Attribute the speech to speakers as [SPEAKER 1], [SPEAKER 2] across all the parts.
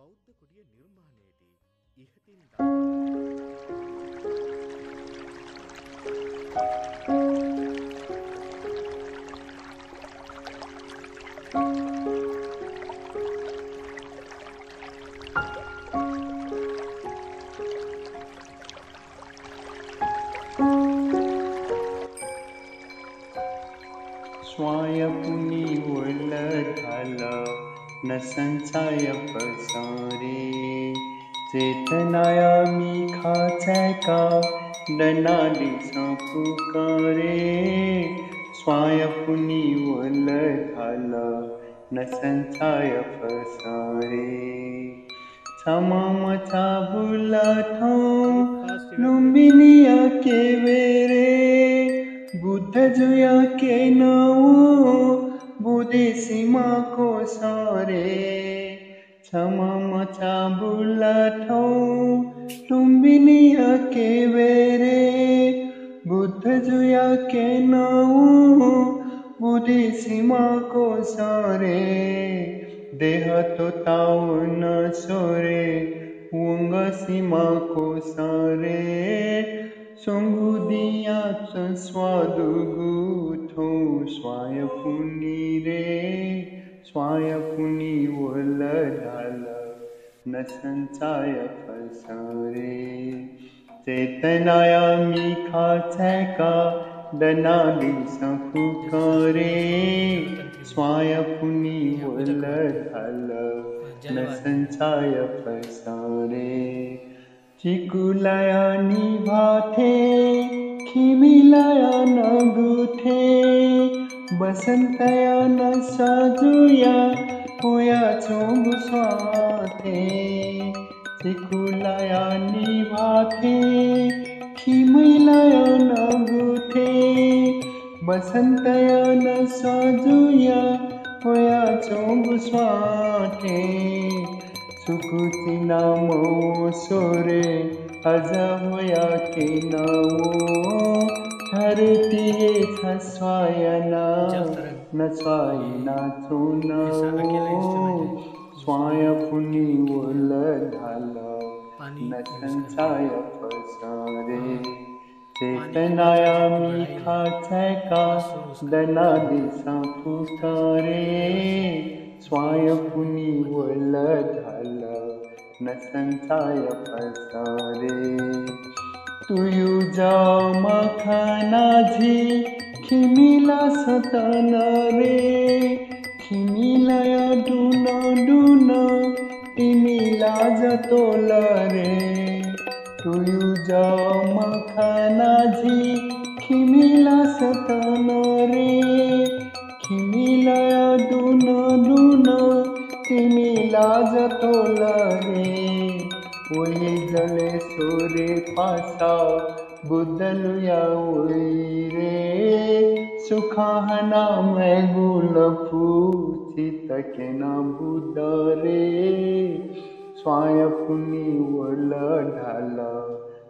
[SPEAKER 1] බෞද්ධ කුඩිය නිර්මාණයේදී ඉහතින් දක්වන
[SPEAKER 2] स्वायपुनी वल्लधाल न संचाय पसारे चेतनाया मीखा चैका डनाडी पुकारे स्वायपुनी वल्लधाल न संचाय पसारे क्षमा मचा बुलाठो लुम्बिनिया के वेरे बुद्ध जुया के नाओ बुद्धि सीमा को सारे क्षमा मचा बुलाठो लुम्बिनिया के वेरे बुद्ध जुया के नाओ बुद्धि सीमा को सारे देह तो ताऊ न सोरे उंग सीमा को सारे संगुदिया स्वादुगुथो स्वायपुनी रे स्वायपुनी वल्लधाल न संचाय पसारे चेतनाया मीखा चैका डनाडी पुकारे स्वायपुनी वल्लधाल न संचाय पसारे चिकुलाया निभाथे खिमिलाया न गुथे बसंतया न साजुया होया चोंग स्वाथे चिकुलाया निभाथे खिमिलाया न गुथे बसंतया न साजुया होया चोंग स्वाथे सुकुति नामो सोरे अजा होया के नामो धरती स्वायना न स्वायना चुनाओ स्वायपुनी वल्लधाल न संचाय पसारे चेतनाया मीखा चैका डनाडी पुकारे स्वायपुनी वल्लधाल न संचाय पसारे तुयु जाओ मखाना झी खिमिला सतना रे खिमिलाया डुना डुना तिमिला जतोला रे तुयु जाओ मखाना झी खिमिला सतना रे खिमिलाया डुना डुना तिमिला जतोला रे वही जले सोरे पासा बुद्धलुया वही रे सुखाहना में गुल पूछित के ना बुद्ध रे स्वायपुनी वल्लधाल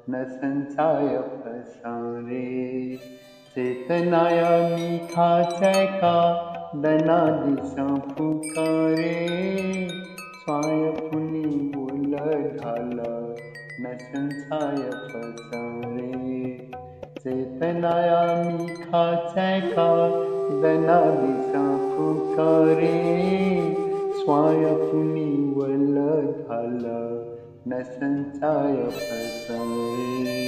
[SPEAKER 2] न संचाय पसारे चेतनाया मीखा चैका डनाडी पुकारे स्वायपुनी वल्लधाल न संचाय पसारे चेतनाया मीखा चैका डनाडी पुकारे स्वायपुनी वल्लधाल न संचाय पसारे।